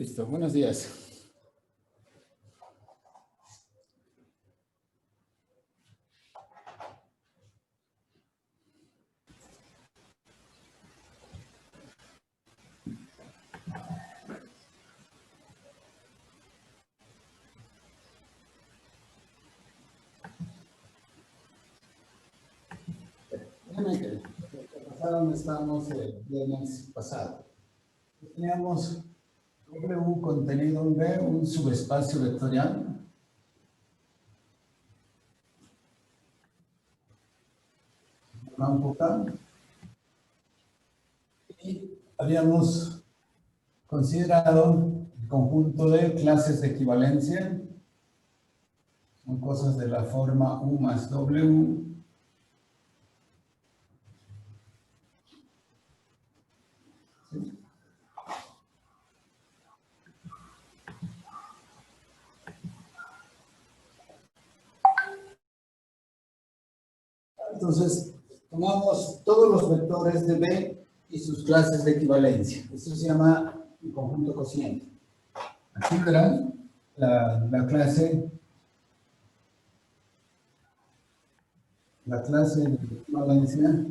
Listo, buenos días. Déjame que pasaron, estábamos el viernes pasado. Teníamos W contenido en B, un subespacio vectorial. Y habíamos considerado el conjunto de clases de equivalencia. Son cosas de la forma U más W. ¿Sí? Entonces, tomamos todos los vectores de B y sus clases de equivalencia. Esto se llama el conjunto cociente. Aquí verán la clase de equivalencia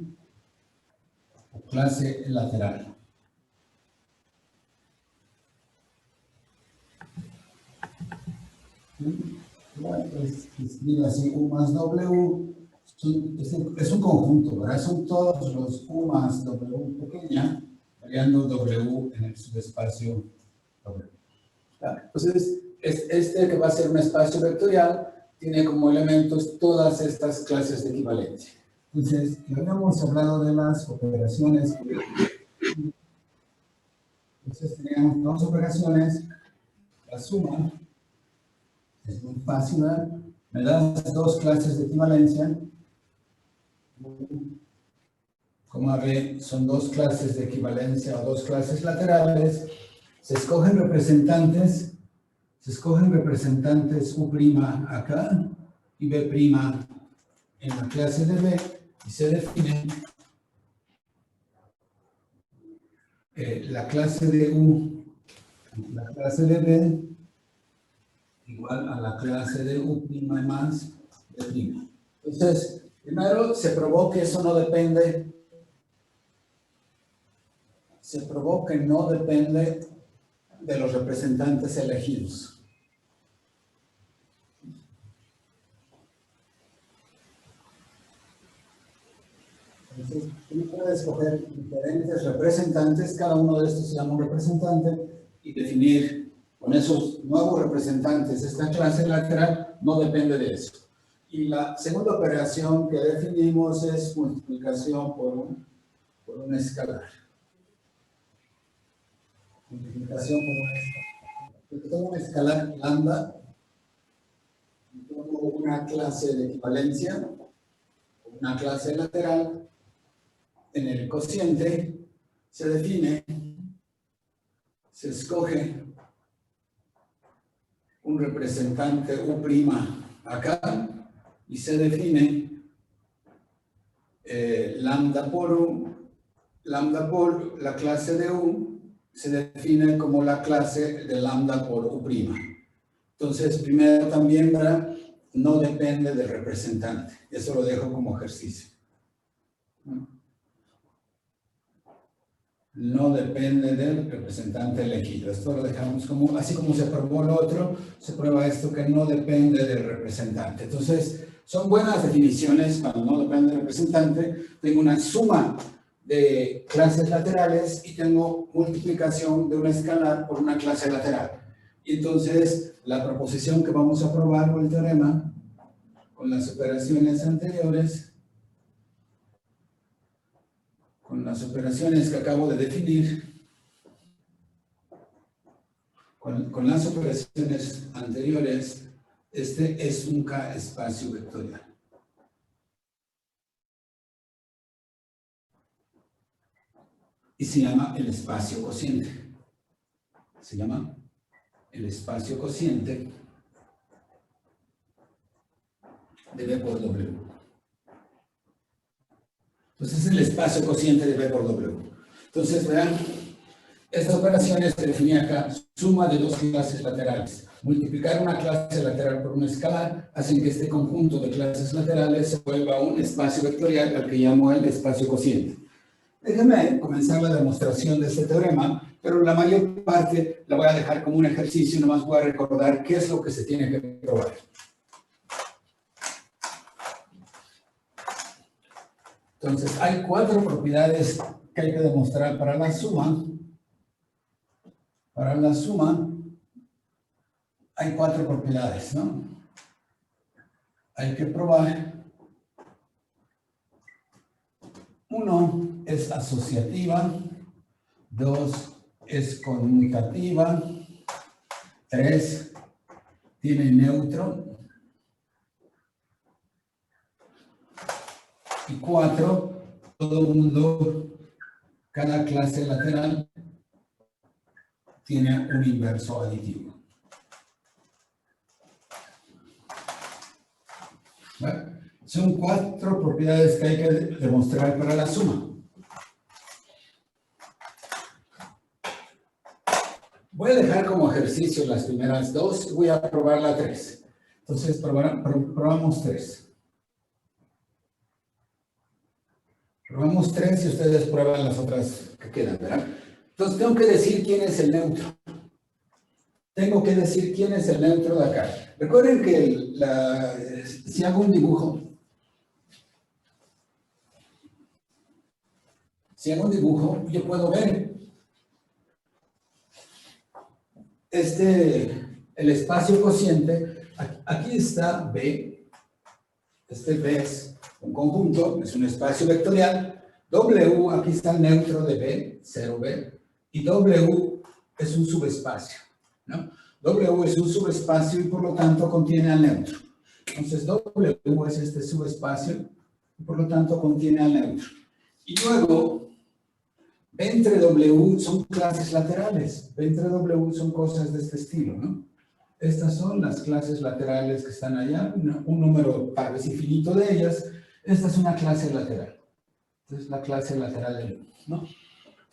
o clase lateral. ¿Sí? Bueno, pues escribe así, U más W. Es un conjunto, ¿verdad? Son todos los U más W pequeña, variando W en el subespacio W. Entonces, este que va a ser un espacio vectorial tiene como elementos todas estas clases de equivalencia. Entonces, ya habíamos hablado de las operaciones. Entonces, teníamos dos operaciones. La suma es muy fácil, ¿verdad? Me das dos clases de equivalencia. Como B son dos clases de equivalencia o dos clases laterales. Se escogen representantes U' acá y B' en la clase de B y se define la clase de U, la clase de B igual a la clase de U' más B'. Entonces, primero se probó que eso no depende, de los representantes elegidos. Entonces, uno puede escoger diferentes representantes, cada uno de estos se llama un representante, y definir con esos nuevos representantes esta clase lateral, no depende de eso. Y la segunda operación que definimos es multiplicación por un escalar. Multiplicación por un escalar. Yo tengo un escalar lambda, tengo una clase de equivalencia, una clase lateral. En el cociente se define, se escoge un representante U' acá y se define lambda por la clase de U se define como la clase de lambda por U'. Entonces, primero también, ¿verdad? No depende del representante. Eso lo dejo como ejercicio. No depende del representante elegido. Esto lo dejamos como, así como se probó lo otro, se prueba esto que no depende del representante. Entonces, son buenas definiciones cuando no depende del representante. Tengo una suma de clases laterales y tengo multiplicación de un escalar por una clase lateral. Y entonces, la proposición que vamos a probar o el teorema, con las operaciones anteriores, con las operaciones que acabo de definir, con las operaciones anteriores, este es un K espacio vectorial. Y se llama el espacio cociente. Se llama el espacio cociente de B por W. Entonces es el espacio cociente de B por W. Entonces, vean, Esta operación se define acá, suma de dos clases laterales. Multiplicar una clase lateral por una escalar hacen que este conjunto de clases laterales se vuelva un espacio vectorial al que llamo el espacio cociente. Déjenme comenzar la demostración de este teorema, pero la mayor parte la voy a dejar como un ejercicio, nomás voy a recordar qué es lo que se tiene que probar. Entonces, hay 4 propiedades que hay que demostrar para la suma. Para la suma, hay 4 propiedades, ¿no? Hay que probar. 1 es asociativa, 2 es conmutativa, 3 tiene neutro, y 4, todo mundo, cada clase lateral tiene un inverso aditivo. ¿Vale? Son 4 propiedades que hay que demostrar para la suma. Voy a dejar como ejercicio las primeras 2 y voy a probar la 3. Entonces, probamos 3. Probamos 3 y ustedes prueban las otras que quedan, ¿verdad? Entonces, tengo que decir quién es el neutro. Tengo que decir quién es el neutro de acá. Recuerden que si hago un dibujo, yo puedo ver el espacio cociente. Aquí está B. Este B es un conjunto, es un espacio vectorial. W, aquí está el neutro de B, 0B. Y W es un subespacio, ¿no? W es un subespacio y por lo tanto contiene al neutro. Entonces W es este subespacio y por lo tanto contiene al neutro. Y luego, B entre W son clases laterales. B entre W son cosas de este estilo, ¿no? Estas son las clases laterales que están allá, un número tal vez infinito de ellas. Esta es una clase lateral. Esta es la clase lateral del 1, ¿no?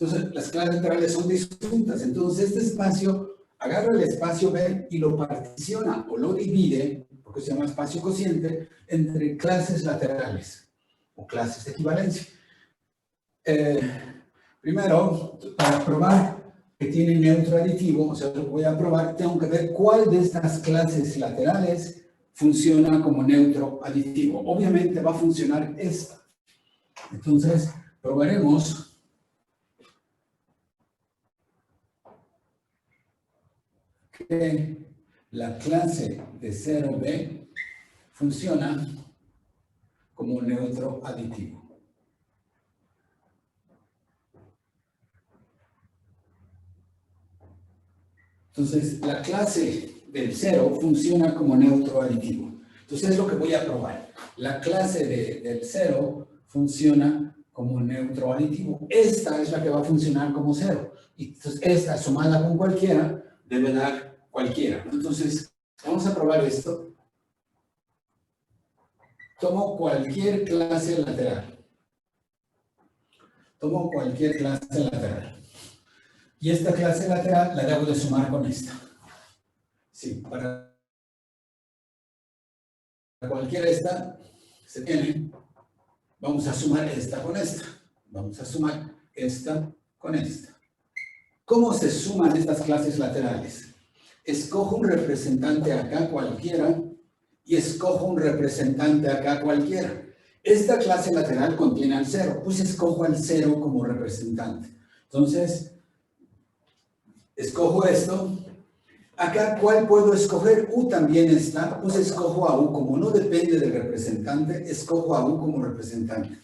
Entonces, las clases laterales son disjuntas. Entonces, este espacio agarra el espacio B y lo particiona o lo divide, porque se llama espacio cociente, entre clases laterales o clases de equivalencia. Primero, para probar que tiene neutro aditivo, o sea, lo voy a probar, tengo que ver cuál de estas clases laterales funciona como neutro aditivo. Obviamente va a funcionar esta. Entonces, probaremos que la clase de 0B funciona como neutro aditivo. Entonces, la clase del 0 funciona como neutro aditivo. Entonces, es lo que voy a probar. La clase del 0 funciona como neutro aditivo. Esta es la que va a funcionar como 0. Y entonces, esta sumada con cualquiera debe dar cualquiera. Entonces, vamos a probar esto. Tomo cualquier clase lateral. Tomo cualquier clase lateral. Y esta clase lateral la debo de sumar con esta. Sí, para cualquiera esta se tiene. Vamos a sumar esta con esta. Vamos a sumar esta con esta. ¿Cómo se suman estas clases laterales? Escojo un representante acá cualquiera y escojo un representante acá cualquiera. Esta clase lateral contiene al 0, pues escojo al 0 como representante. Entonces, escojo esto. Acá, ¿cuál puedo escoger? U también está, pues escojo a U. Como no depende del representante, escojo a U como representante.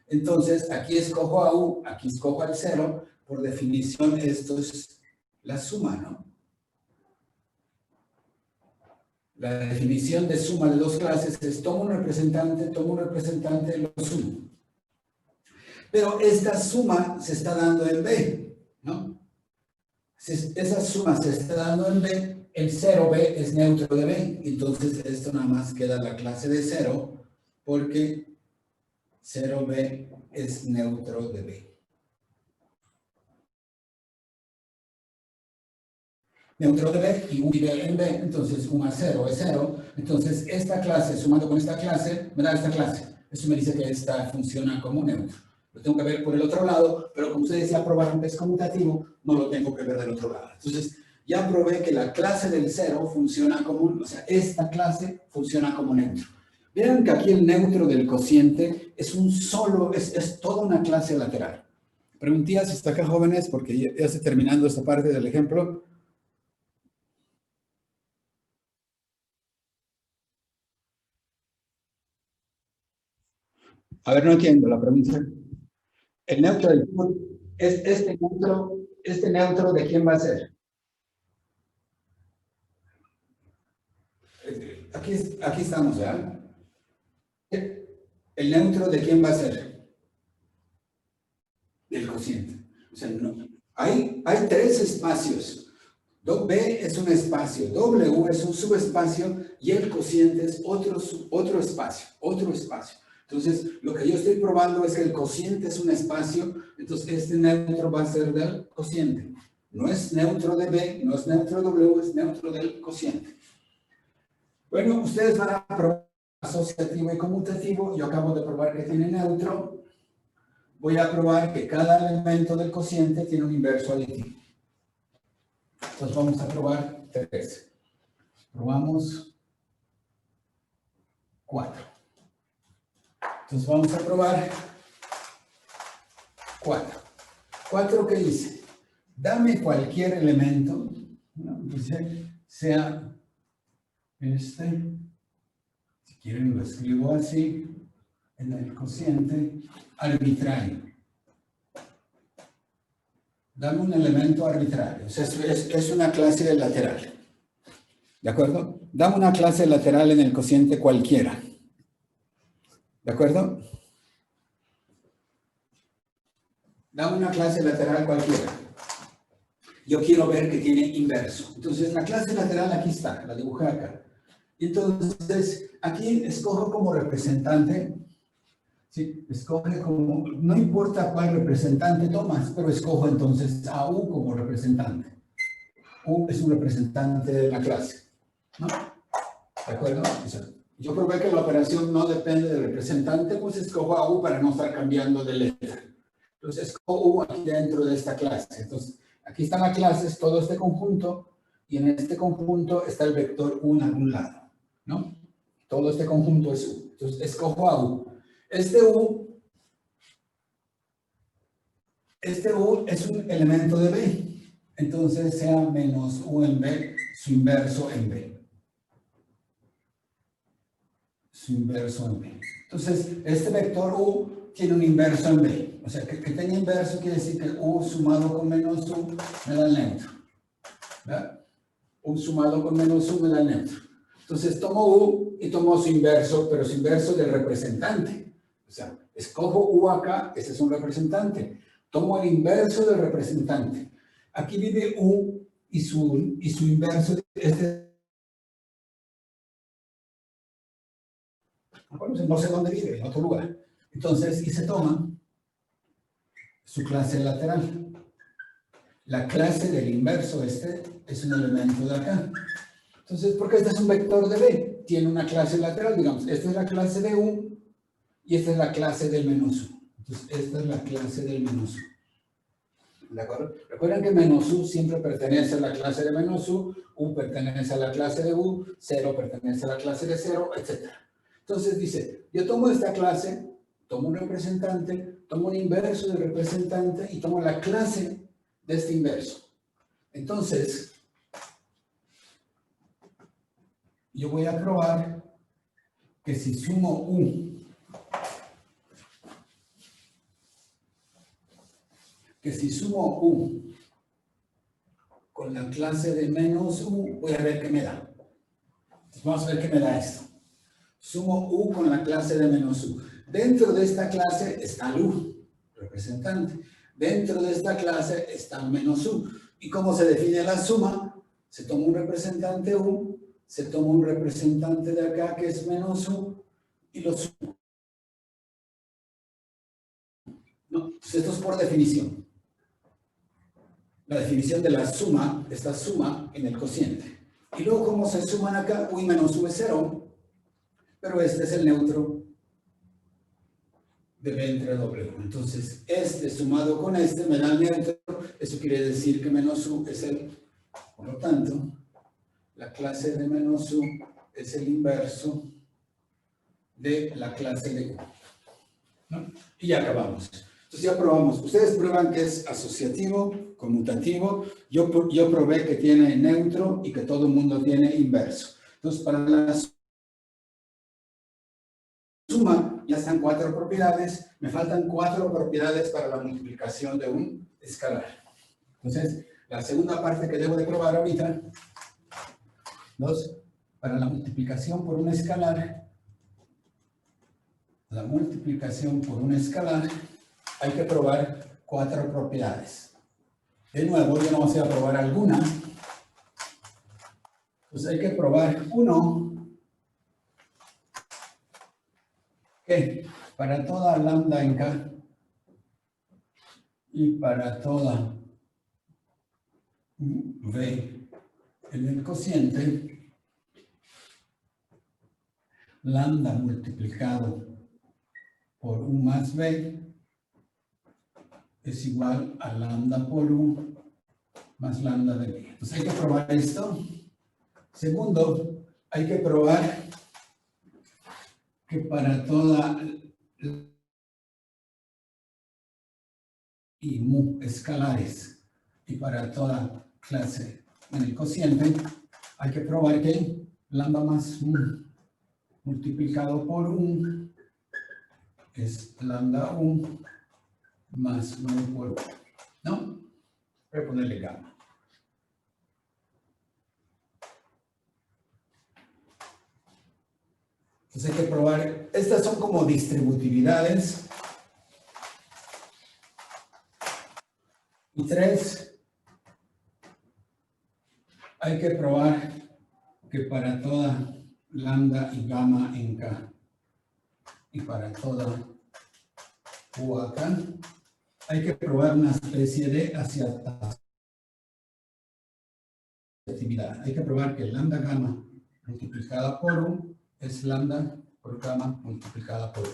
Entonces, aquí escojo a U, aquí escojo al 0. Por definición, esto es la suma, ¿no? La definición de suma de dos clases es tomo un representante, lo sumo. Pero esta suma se está dando en B, ¿no? Si esa suma se está dando en B, el 0B es neutro de B. Entonces, esto nada más queda la clase de 0, porque 0B es neutro de B. neutro de B y U vive en B, entonces 1 a 0 es 0. Entonces esta clase sumando con esta clase me da esta clase. Eso me dice que esta funciona como neutro. Lo tengo que ver por el otro lado, pero como ustedes ya probaron que es conmutativo, no lo tengo que ver del otro lado. Entonces ya probé que la clase del 0 funciona como, o sea, esta clase funciona como neutro. Vean que aquí el neutro del cociente es es toda una clase lateral. Preguntillas hasta acá, jóvenes, porque ya estoy terminando esta parte del ejemplo. A ver, no entiendo la pregunta. El neutro del es este neutro, ¿de quién va a ser? Aquí estamos, ¿ya? ¿El neutro de quién va a ser? Del cociente. O sea, no. Hay tres espacios. B es un espacio, W es un subespacio y el cociente es otro espacio, Entonces, lo que yo estoy probando es que el cociente es un espacio, entonces este neutro va a ser del cociente. No es neutro de B, no es neutro de W, es neutro del cociente. Bueno, ustedes van a probar asociativo y conmutativo. Yo acabo de probar que tiene neutro. Voy a probar que cada elemento del cociente tiene un inverso aditivo. Entonces vamos a probar 3. Probamos 4. Entonces vamos a probar 4. 4, ¿qué dice? Dame cualquier elemento, ¿no? Dice, sea este, si quieren lo escribo así, en el cociente arbitrario. Dame un elemento arbitrario, o sea, es una clase lateral. ¿De acuerdo? Dame una clase lateral en el cociente cualquiera. ¿De acuerdo? Dame una clase lateral cualquiera. Yo quiero ver que tiene inverso. Entonces, la clase lateral aquí está, la dibujé acá. Entonces, aquí escojo como representante, ¿sí? Escoge como, no importa cuál representante tomas, pero escojo entonces a U como representante. U es un representante de la clase, ¿no? ¿De acuerdo? Yo probé que la operación no depende del representante, pues escojo a U para no estar cambiando de letra. Entonces, escojo U aquí dentro de esta clase. Entonces, aquí están las clases, todo este conjunto, y en este conjunto está el vector U en algún lado, ¿no? Todo este conjunto es U. Entonces, escojo a U. Este U es un elemento de B. Entonces, sea menos U en B, su inverso en B. Su inverso en B. Entonces, este vector U tiene un inverso en B. O sea, que tenga inverso quiere decir que U sumado con menos U me da el neutro. ¿Verdad? U sumado con menos U me da el neutro. Entonces, tomo U y tomo su inverso, pero su inverso del representante. O sea, escojo U acá, ese es un representante. Tomo el inverso del representante. Aquí vive U y su inverso, no sé dónde vive, en otro lugar. Entonces, y se toma su clase lateral. La clase del inverso es un elemento de acá. Entonces, porque este es un vector de B, tiene una clase lateral, digamos, esta es la clase de U y esta es la clase del menos U. Entonces, esta es la clase del menos U. ¿De acuerdo? Recuerden que menos U siempre pertenece a la clase de menos U pertenece a la clase de U, 0 pertenece a la clase de 0, etc. Entonces dice, yo tomo esta clase, tomo un representante, tomo un inverso del representante y tomo la clase de este inverso. Entonces, yo voy a probar que si sumo U, con la clase de menos U, voy a ver qué me da. Entonces, vamos a ver qué me da esto. Sumo U con la clase de menos U. Dentro de esta clase está el U, representante. Dentro de esta clase está el menos U. ¿Y cómo se define la suma? Se toma un representante U, se toma un representante de acá que es menos U y lo sumo. No, pues esto es por definición. la definición de la suma, esta suma en el cociente. Y luego, ¿cómo se suman acá? U menos U es 0, pero este es el neutro de B entre W. Entonces, este sumado con este me da el neutro. Eso quiere decir que menos U es el, por lo tanto, la clase de menos U es el inverso de la clase de U, ¿no? Y ya acabamos. Entonces ya probamos. Ustedes prueban que es asociativo, conmutativo. Yo probé que tiene neutro y que todo el mundo tiene inverso. Entonces, para la suma ya están 4 propiedades. Me faltan 4 propiedades para la multiplicación de un escalar. Entonces, la segunda parte que debo de probar ahorita, para la multiplicación por un escalar, hay que probar 4 propiedades. De nuevo, yo no voy a probar alguna. Pues hay que probar uno, que para toda lambda en K y para toda V en el cociente, lambda multiplicado por U más B es igual a lambda por U más lambda de B. Entonces hay que probar esto. Segundo, hay que probar que para toda y mu escalares y para toda clase en el cociente, hay que probar que lambda más mu multiplicado por U es lambda U más mu por U, ¿no? Voy a ponerle gamma. Entonces hay que probar, estas son como distributividades. Y 3, hay que probar que para toda lambda y gamma en K y para toda U acá, hay que probar una especie de asociatividad. Hay que probar que lambda gamma multiplicada por U es lambda por gamma multiplicada por U.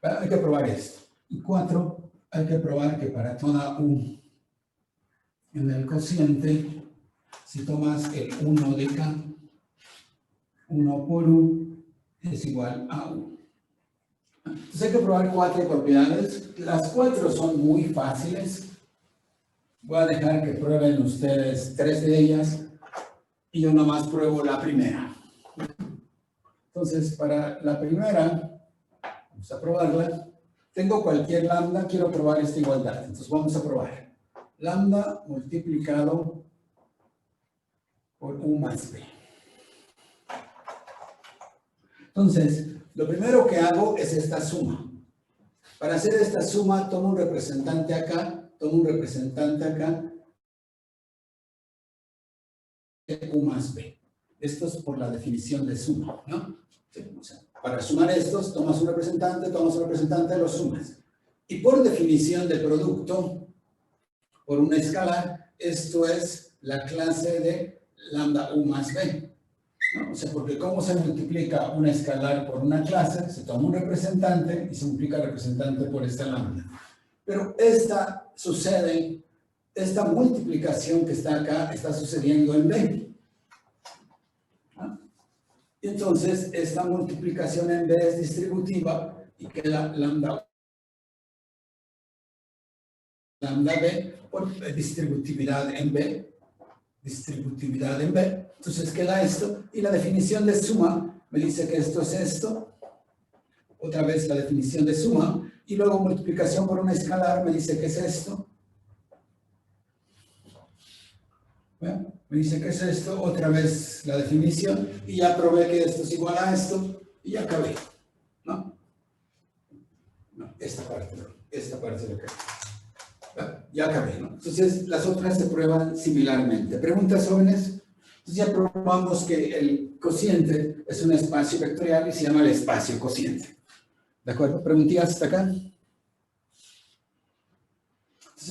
Hay que probar esto. Y 4, hay que probar que para toda U en el cociente, si tomas el 1 de K, 1 por U es igual a U. Entonces hay que probar 4 propiedades. Las 4 son muy fáciles. Voy a dejar que prueben ustedes 3 de ellas y yo nomás pruebo la primera. Entonces, para la primera, vamos a probarla. Tengo cualquier lambda, quiero probar esta igualdad. Entonces vamos a probar. Lambda multiplicado por U más B. Entonces, lo primero que hago es esta suma. Para hacer esta suma, tomo un representante acá, U más B. Esto es por la definición de suma, ¿no? O sea, para sumar estos, tomas un representante, los sumas. Y por definición de producto, por una escalar, esto es la clase de lambda U más B, ¿no? O sea, porque ¿cómo se multiplica una escalar por una clase? Se toma un representante y se multiplica el representante por esta lambda. Pero esta multiplicación que está acá, está sucediendo en B. ¿Ah? Y entonces, esta multiplicación en B es distributiva y queda lambda B por distributividad en B. Entonces queda esto. Y la definición de suma me dice que esto es esto. Otra vez la definición de suma. Y luego multiplicación por una escalar me dice que es esto. ¿Ven? Me dice que es esto. Otra vez la definición. Y ya probé que esto es igual a esto. Y ya acabé. ¿No? No, esta parte de acá. Ya acabé, ¿no? Entonces, las otras se prueban similarmente. ¿Preguntas, jóvenes? Entonces, ya probamos que el cociente es un espacio vectorial y se llama el espacio cociente. ¿De acuerdo? ¿Preguntillas hasta acá?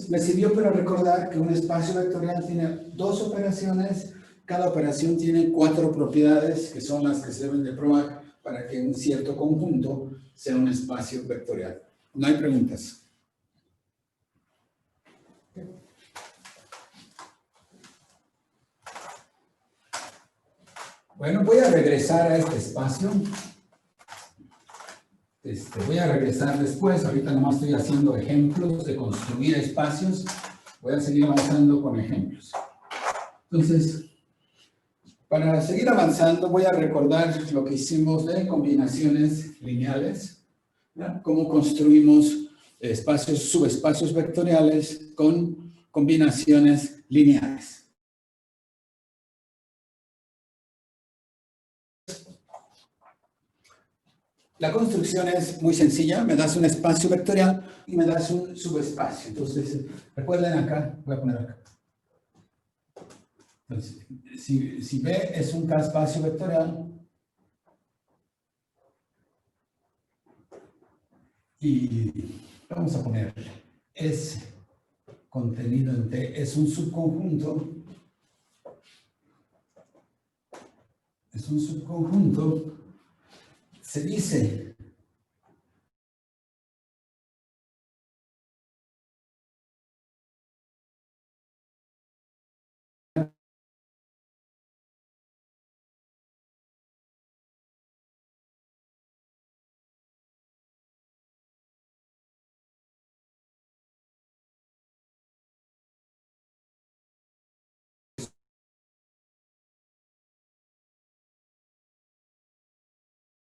Me sirvió para recordar que un espacio vectorial tiene dos operaciones. Cada operación tiene 4 propiedades que son las que se deben de probar para que un cierto conjunto sea un espacio vectorial. No hay preguntas. Bueno, voy a regresar a este espacio. Voy a regresar después. Ahorita nomás estoy haciendo ejemplos de construir espacios. Voy a seguir avanzando con ejemplos. Entonces, para seguir avanzando, voy a recordar lo que hicimos de combinaciones lineales, ¿ya? Cómo construimos espacios, subespacios vectoriales con combinaciones lineales. La construcción es muy sencilla. Me das un espacio vectorial y me das un subespacio. Entonces, recuerden acá, voy a poner acá. Entonces, si B es un K-espacio vectorial y vamos a poner S contenido en T es un subconjunto, se dice